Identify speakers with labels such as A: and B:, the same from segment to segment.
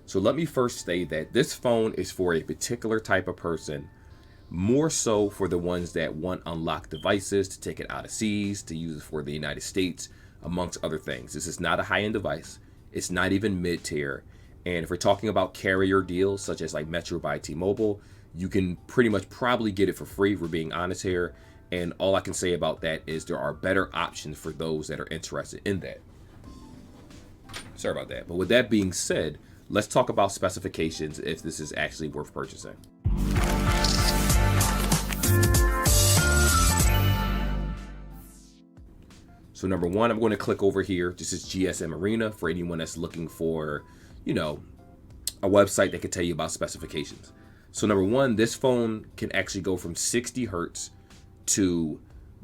A: So let me first say that this phone is for a particular type of person, more so for the ones that want unlocked devices to take it out of seas, to use it for the United States, amongst other things. This is not a high-end device. It's not even mid-tier. And if we're talking about carrier deals, such as like Metro by T-Mobile, you can pretty much probably get it for free, if we're being honest here. And all I can say about that is there are better options for those that are interested in that. Sorry about that. But with that being said, let's talk about specifications if this is actually worth purchasing. So number one, I'm going to click over here. This is GSM Arena for anyone that's looking for, a website that can tell you about specifications. So number one, this phone can actually go from 60 hertz to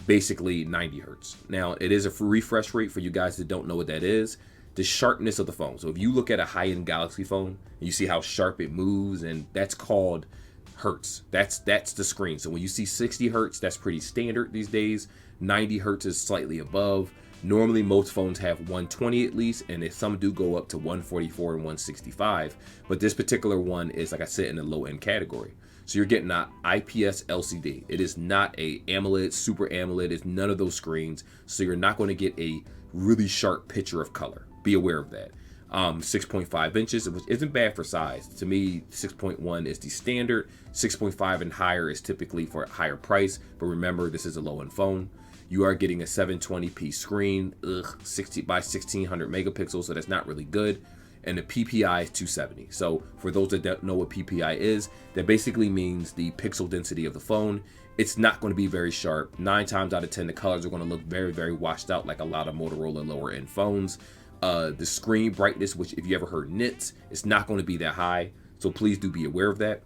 A: basically 90 hertz. Now, it is a refresh rate for you guys that don't know what that is. The sharpness of the phone. So if you look at a high-end Galaxy phone, and you see how sharp it moves, and that's called hertz. That's the screen. So when you see 60 hertz, that's pretty standard these days. 90 hertz is slightly above. Normally, most phones have 120 at least, and if some do go up to 144 and 165. But this particular one is, like I said, in the low-end category. So you're getting an IPS LCD. It is not a AMOLED, Super AMOLED. It's none of those screens. So you're not going to get a really sharp picture of color. Be aware of that. 6.5 inches, which isn't bad for size. To me, 6.1 is the standard. 6.5 and higher is typically for a higher price. But remember, this is a low-end phone. You are getting a 720p screen, 60 by 1600 megapixels, so that's not really good. And the PPI is 270. So for those that don't know what PPI is, that basically means the pixel density of the phone. It's not going to be very sharp. 9 times out of 10, the colors are going to look very, very washed out, like a lot of Motorola lower-end phones. The screen brightness, which if you ever heard nits, it's not going to be that high. So please do be aware of that.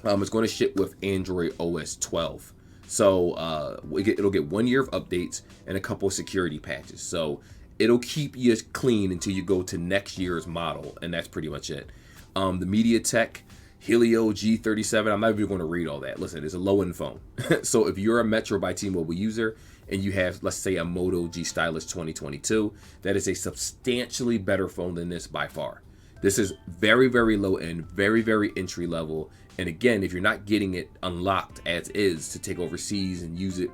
A: It's going to ship with Android OS 12. So it'll get 1 year of updates and a couple of security patches. So it'll keep you clean until you go to next year's model, and that's pretty much it. The MediaTek Helio G37, I'm not even going to read all that. Listen, it's a low-end phone. So if you're a Metro by T-Mobile user and you have, let's say, a Moto G Stylus 2022, that is a substantially better phone than this by far. This is very, very low-end, very, very entry-level. And again, if you're not getting it unlocked as is to take overseas and use it,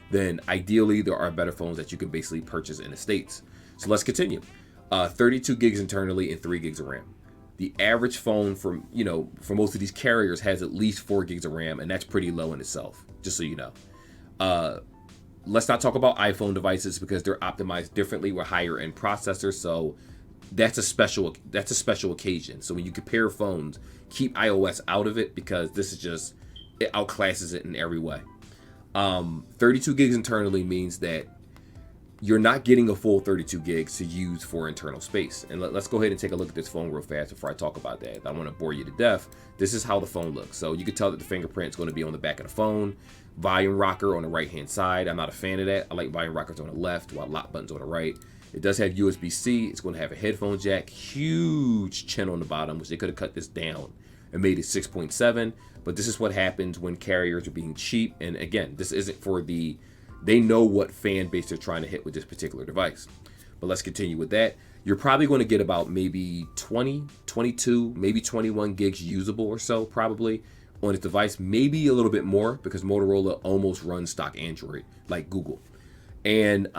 A: then ideally there are better phones that you can basically purchase in the States. So let's continue. 32 gigs internally and 3 gigs of RAM. The average phone for most of these carriers has at least 4 gigs of RAM, and that's pretty low in itself, just so you know. Let's not talk about iPhone devices because they're optimized differently with higher end processors. So that's a special occasion. So when you compare phones, keep iOS out of it because this is just, it outclasses it in every way. 32 gigs internally means that you're not getting a full 32 gigs to use for internal space. And let's go ahead and take a look at this phone real fast before I talk about that. I don't want to bore you to death. This is how the phone looks. So you can tell that the fingerprint is going to be on the back of the phone. Volume rocker on the right hand side. I'm not a fan of that. I like volume rockers on the left while lock buttons on the right. It does have USB-C. It's going to have a headphone jack. Huge chin on the bottom, which they could have cut this down and made it 6.7. But this is what happens when carriers are being cheap. And again, this isn't for the... They know what fan base they're trying to hit with this particular device. But let's continue with that. You're probably going to get about maybe 20, 22, maybe 21 gigs usable or so probably on this device. Maybe a little bit more because Motorola almost runs stock Android like Google. And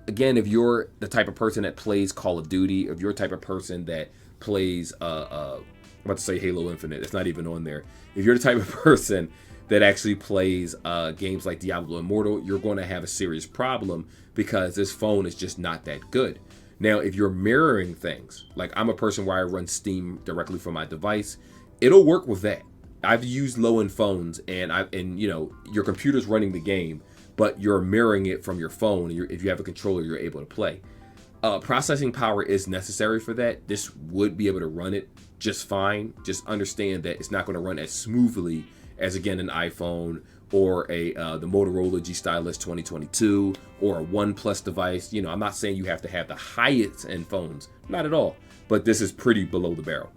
A: again, if you're the type of person that plays Call of Duty, if you're the type of person that plays, I'm about to say Halo Infinite, it's not even on there. If you're the type of person that actually plays games like Diablo Immortal, you're going to have a serious problem because this phone is just not that good. Now, if you're mirroring things, like I'm a person where I run Steam directly from my device, it'll work with that. I've used low-end phones and your computer's running the game, but you're mirroring it from your phone. If you have a controller, you're able to play. Processing power is necessary for that. This would be able to run it just fine. Just understand that it's not going to run as smoothly as, again, an iPhone or the Motorola G Stylus 2022 or a OnePlus device. I'm not saying you have to have the highest end phones, not at all, but this is pretty below the barrel.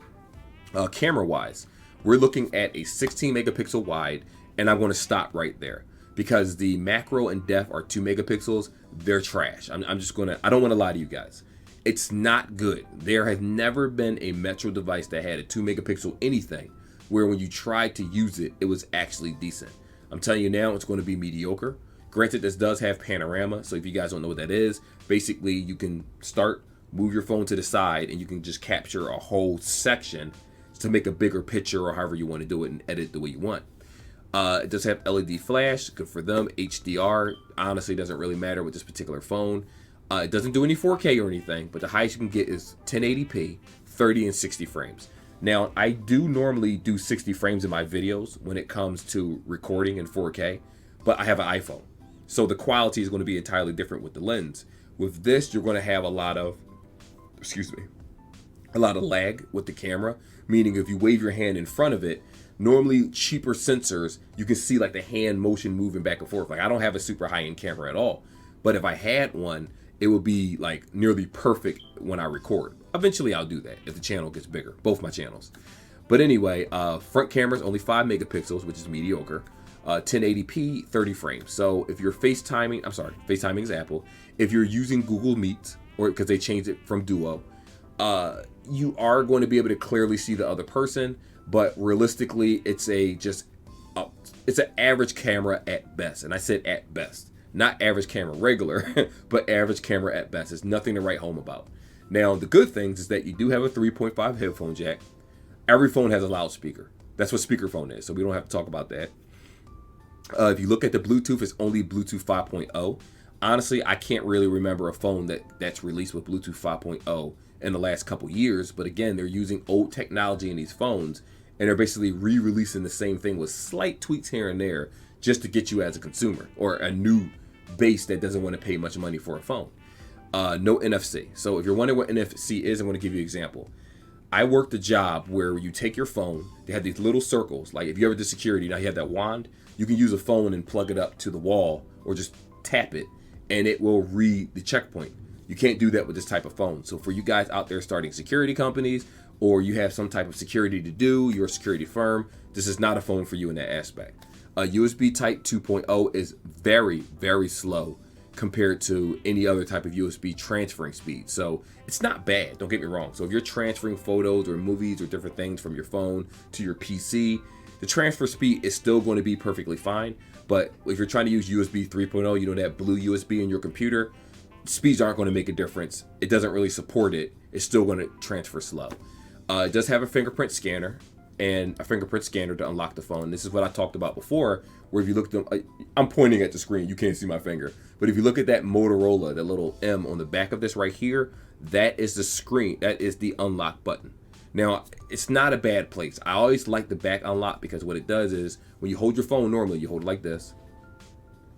A: Camera-wise, we're looking at a 16 megapixel wide, and I'm going to stop right there because the macro and depth are 2 megapixels. They're trash. I don't want to lie to you guys. It's not good. There has never been a Metro device that had a 2 megapixel anything where when you tried to use it, it was actually decent. I'm telling you now, it's going to be mediocre. Granted, this does have panorama, so if you guys don't know what that is, basically you can move your phone to the side, and you can just capture a whole section to make a bigger picture or however you want to do it and edit the way you want. It does have LED flash, good for them. HDR, honestly, doesn't really matter with this particular phone. It doesn't do any 4K or anything, but the highest you can get is 1080p, 30 and 60 frames. Now, I do normally do 60 frames in my videos when it comes to recording in 4K, but I have an iPhone. So the quality is going to be entirely different with the lens. With this, you're going to have a lot of lag with the camera, meaning if you wave your hand in front of it, normally cheaper sensors, you can see like the hand motion moving back and forth. Like I don't have a super high-end camera at all, but if I had one, it would be like nearly perfect when I record. Eventually I'll do that if the channel gets bigger, both my channels. But anyway, front camera's only 5 megapixels, which is mediocre. 1080p, 30 frames. So if you're FaceTiming is Apple. If you're using Google Meet, or because they changed it from Duo, you are going to be able to clearly see the other person, but realistically, it's an average camera at best. And I said at best, not average camera regular, but average camera at best. It's nothing to write home about. Now, the good things is that you do have a 3.5 headphone jack. Every phone has a loudspeaker. That's what speakerphone is, so we don't have to talk about that. If you look at the Bluetooth, it's only Bluetooth 5.0. Honestly, I can't really remember a phone that's released with Bluetooth 5.0 in the last couple years. But again, they're using old technology in these phones, and they're basically re-releasing the same thing with slight tweaks here and there just to get you as a consumer or a new base that doesn't want to pay much money for a phone. No NFC. So if you're wondering what NFC is, I'm going to give you an example. I worked a job where you take your phone, they have these little circles. Like if you ever did security, now you have that wand, you can use a phone and plug it up to the wall or just tap it and it will read the checkpoint. You can't do that with this type of phone. So for you guys out there starting security companies, or you have some type of security to do, you're a security firm, this is not a phone for you in that aspect. USB Type 2.0 is very, very slow compared to any other type of USB transferring speed. So it's not bad, don't get me wrong. So if you're transferring photos or movies or different things from your phone to your PC, the transfer speed is still going to be perfectly fine. But if you're trying to use USB 3.0, you know, that blue USB in your computer, speeds aren't going to make a difference. It doesn't really support it. It's still going to transfer slow. It does have a fingerprint scanner and a fingerprint scanner to unlock the phone. This is what I talked about before, where if you look at them, I'm pointing at the screen, you can't see my finger. But if you look at that Motorola, that little M on the back of this right here, that is the screen, that is the unlock button. Now, it's not a bad place. I always like the back unlock because what it does is when you hold your phone normally, you hold it like this,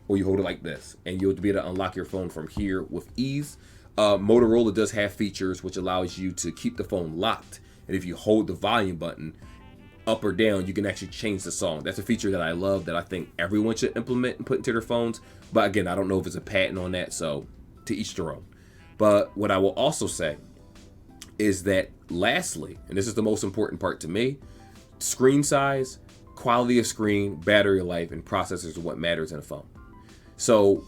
A: or you hold it like this, and you'll be able to unlock your phone from here with ease. Motorola does have features which allows you to keep the phone locked. And if you hold the volume button up or down, you can actually change the song. That's a feature that I love, that I think everyone should implement and put into their phones. But again, I don't know if it's a patent on that, so to each their own. But what I will also say is that lastly, and this is the most important part to me, screen size, quality of screen, battery life, and processors are what matters in a phone. So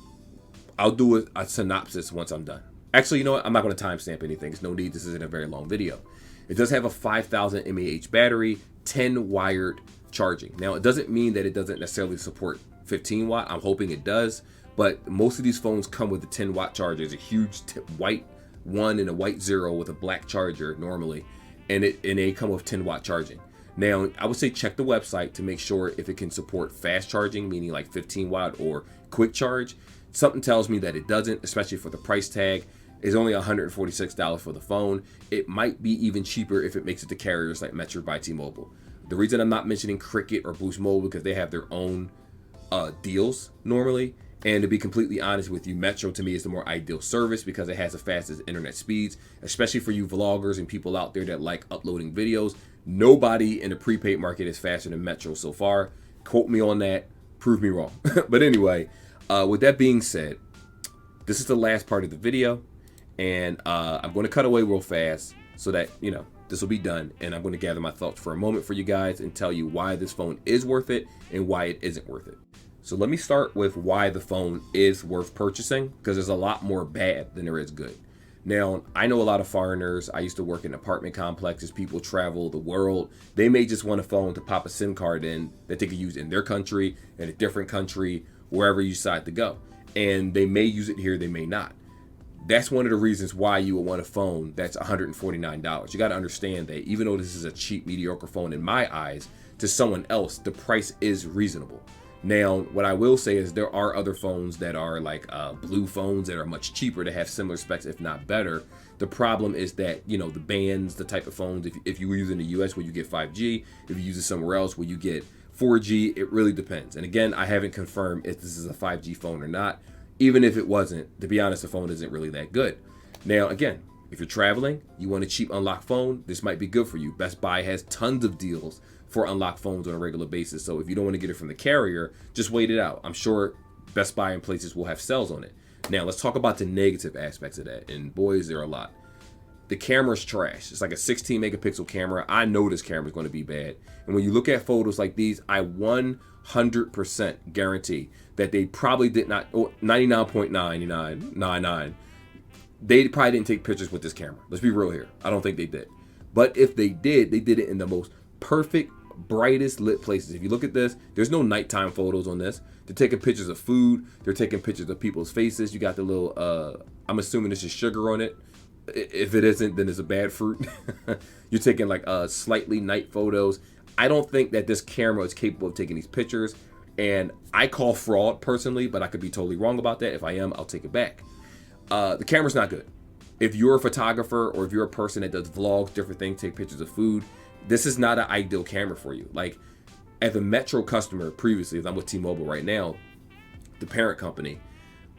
A: I'll do a synopsis once I'm done. Actually, you know what? I'm not going to timestamp anything. There's no need. This isn't a very long video. It does have a 5,000 mAh battery, 10 wired charging. Now, it doesn't mean that it doesn't necessarily support 15 watt. I'm hoping it does. But most of these phones come with a 10 watt charger. It's a huge white 1 and a white 0 with a black charger normally. And they come with 10 watt charging. Now, I would say check the website to make sure if it can support fast charging, meaning like 15 watt or quick charge. Something tells me that it doesn't, especially for the price tag. It's only $146 for the phone. It might be even cheaper if it makes it to carriers like Metro by T-Mobile. The reason I'm not mentioning Cricket or Boost Mobile because they have their own deals normally. And to be completely honest with you, Metro to me is the more ideal service because it has the fastest internet speeds, especially for you vloggers and people out there that like uploading videos. Nobody in the prepaid market is faster than Metro so far. Quote me on that. Prove me wrong. But anyway, with that being said, this is the last part of the video. And I'm going to cut away real fast so that, you know, this will be done. And I'm going to gather my thoughts for a moment for you guys and tell you why this phone is worth it and why it isn't worth it. So let me start with why the phone is worth purchasing, because there's a lot more bad than there is good. Now, I know a lot of foreigners. I used to work in apartment complexes. People travel the world. They may just want a phone to pop a SIM card in that they could use in their country, in a different country, wherever you decide to go. And they may use it here, they may not. That's one of the reasons why you would want a phone that's $149. You got to understand that even though this is a cheap, mediocre phone in my eyes, to someone else, the price is reasonable. Now, what I will say is there are other phones that are like blue phones that are much cheaper to have similar specs, if not better. The problem is that, you know, the bands, the type of phones, if you use in the US where you get 5G, if you use it somewhere else where you get 4G, it really depends. And again, I haven't confirmed if this is a 5G phone or not. Even if it wasn't, to be honest, the phone isn't really that good. Now, again, if you're traveling, you want a cheap unlocked phone, this might be good for you. Best Buy has tons of deals for unlocked phones on a regular basis. So if you don't want to get it from the carrier, just wait it out. I'm sure Best Buy and places will have sales on it. Now, let's talk about the negative aspects of that. And boy, is there a lot. The camera's trash. It's like a 16 megapixel camera. I know this camera is going to be bad. And when you look at photos like these, I 100% guarantee that they probably did not, 99.9999, they probably didn't take pictures with this camera. Let's be real here. I don't think they did. But if they did it in the most perfect, brightest lit places. If you look at this, there's no nighttime photos on this. They're taking pictures of food. They're taking pictures of people's faces. You got the little, I'm assuming this is sugar on it. If it isn't, then it's a bad fruit. You're taking like slightly night photos. I don't think that this camera is capable of taking these pictures. And I call fraud personally, but I could be totally wrong about that. If I am, I'll take it back. The camera's not good. If you're a photographer or if you're a person that does vlogs, different things, take pictures of food, this is not an ideal camera for you. Like, as a Metro customer previously, as I'm with T-Mobile right now, the parent company,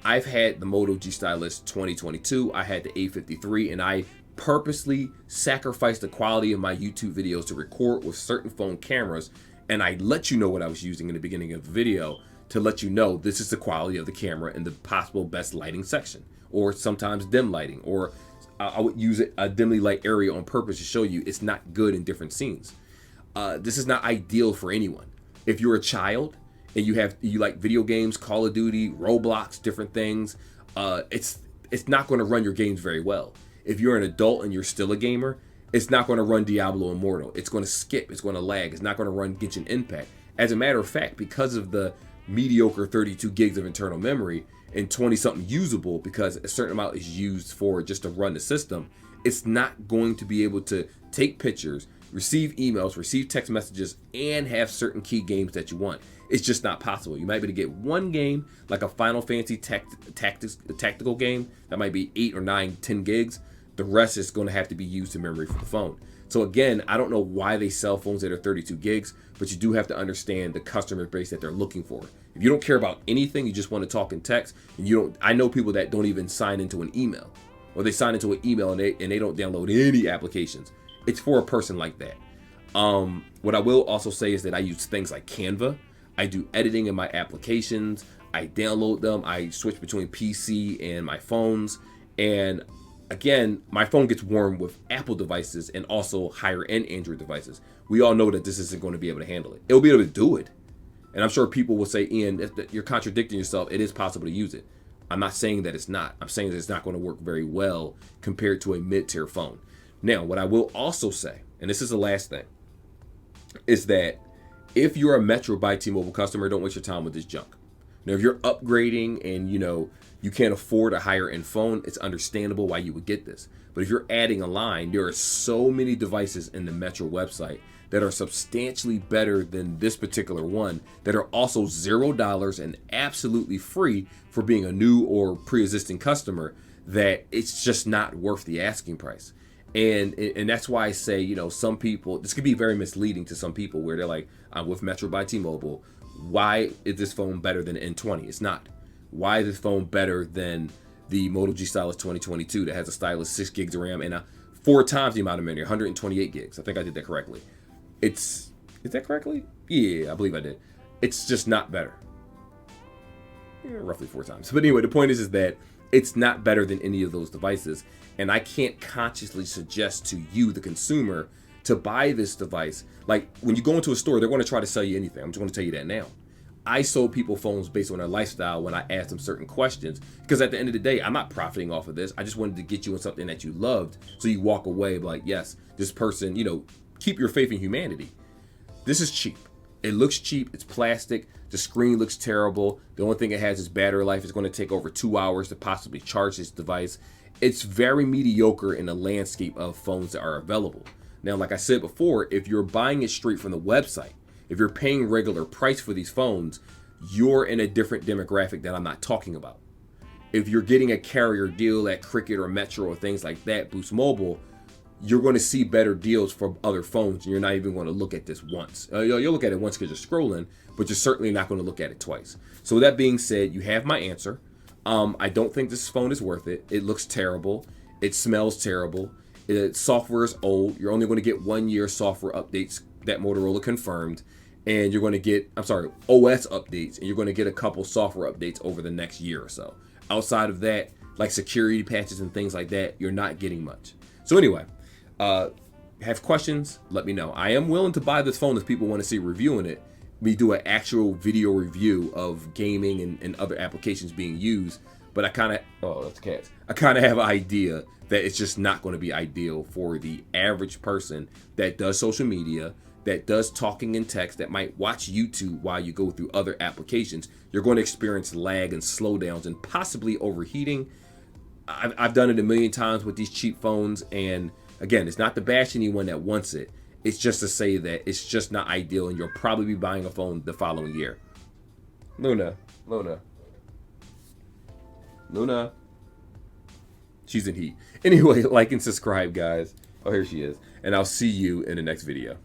A: I've had the Moto G Stylus 2022, I had the A53, and I purposely sacrificed the quality of my YouTube videos to record with certain phone cameras, and I let you know what I was using in the beginning of the video to let you know this is the quality of the camera in the possible best lighting section, or sometimes dim lighting, or I would use a dimly light area on purpose to show you it's not good in different scenes. This is not ideal for anyone. If you're a child and you like video games, Call of Duty, Roblox, different things, it's not going to run your games very well. If you're an adult and you're still a gamer, it's not going to run Diablo Immortal. It's going to skip. It's going to lag. It's not going to run Genshin Impact. As a matter of fact, because of the mediocre 32 gigs of internal memory and 20-something usable, because a certain amount is used for just to run the system, it's not going to be able to take pictures, receive emails, receive text messages, and have certain key games that you want. It's just not possible. You might be able to get one game, like a Final Fantasy tactical game, that might be 8 or 9, 10 gigs. The rest is going to have to be used to memory for the phone. So again, I don't know why they sell phones that are 32 gigs, but you do have to understand the customer base that they're looking for. If you don't care about anything, you just want to talk in text, and you don't. I know people that don't even sign into an email, or they sign into an email and they don't download any applications. It's for a person like that. What I will also say is that I use things like Canva. I do editing in my applications. I download them. I switch between PC and my phones. And again, my phone gets warm with Apple devices and also higher end Android devices. We all know that this isn't going to be able to handle it. It'll be able to do it. And I'm sure people will say, Ian, if you're contradicting yourself. It is possible to use it. I'm not saying that it's not. I'm saying that it's not going to work very well compared to a mid-tier phone. Now, what I will also say, and this is the last thing, is that if you're a Metro by T-Mobile customer, don't waste your time with this junk. Now, if you're upgrading and you can't afford a higher end phone, it's understandable why you would get this. But if you're adding a line, there are so many devices in the Metro website that are substantially better than this particular one, that are also $0 and absolutely free for being a new or pre-existing customer, that it's just not worth the asking price. And that's why I say, some people, this could be very misleading to some people where they're like, I'm with Metro by T-Mobile. Why is this phone better than an N20? It's not. Why is this phone better than the Moto G Stylus 2022 that has a stylus, 6 gigs of RAM, and 4 times the amount of memory, 128 gigs? I think I did that correctly. Is that correctly? Yeah, I believe I did. It's just not better. Yeah, roughly 4 times. But anyway, the point is that it's not better than any of those devices. And I can't consciously suggest to you, the consumer, to buy this device. Like, when you go into a store, they're going to try to sell you anything. I'm just going to tell you that now. I sold people phones based on their lifestyle when I asked them certain questions. Because at the end of the day, I'm not profiting off of this. I just wanted to get you in something that you loved, so you walk away like, yes, this person, you know, keep your faith in humanity. This is cheap. It looks cheap. It's plastic. The screen looks terrible. The only thing it has is battery life. It's going to take over 2 hours to possibly charge this device. It's very mediocre in the landscape of phones that are available. Now, like I said before, if you're buying it straight from the website, if you're paying regular price for these phones, you're in a different demographic that I'm not talking about. If you're getting a carrier deal at Cricket or Metro or things like that, Boost Mobile, you're going to see better deals for other phones, and you're not even going to look at this once. You'll look at it once because you're scrolling, but you're certainly not going to look at it twice. So with that being said, you have my answer. I don't think this phone is worth it. It looks terrible. It smells terrible. Software is old. You're only going to get 1 year software updates that Motorola confirmed, and you're going to get, OS updates, and you're going to get a couple software updates over the next year or so. Outside of that, like security patches and things like that, you're not getting much. So anyway, have questions, let me know. I am willing to buy this phone if people want to see reviewing it. We do an actual video review of gaming and other applications being used, but I kind of have an idea that it's just not going to be ideal for the average person that does social media, that does talking and text, that might watch YouTube while you go through other applications. You're going to experience lag and slowdowns and possibly overheating. I've done it a million times with these cheap phones, and again, it's not to bash anyone that wants it. It's just to say that it's just not ideal, and you'll probably be buying a phone the following year. Luna. She's in heat. Anyway, like and subscribe, guys. Oh, here she is. And I'll see you in the next video.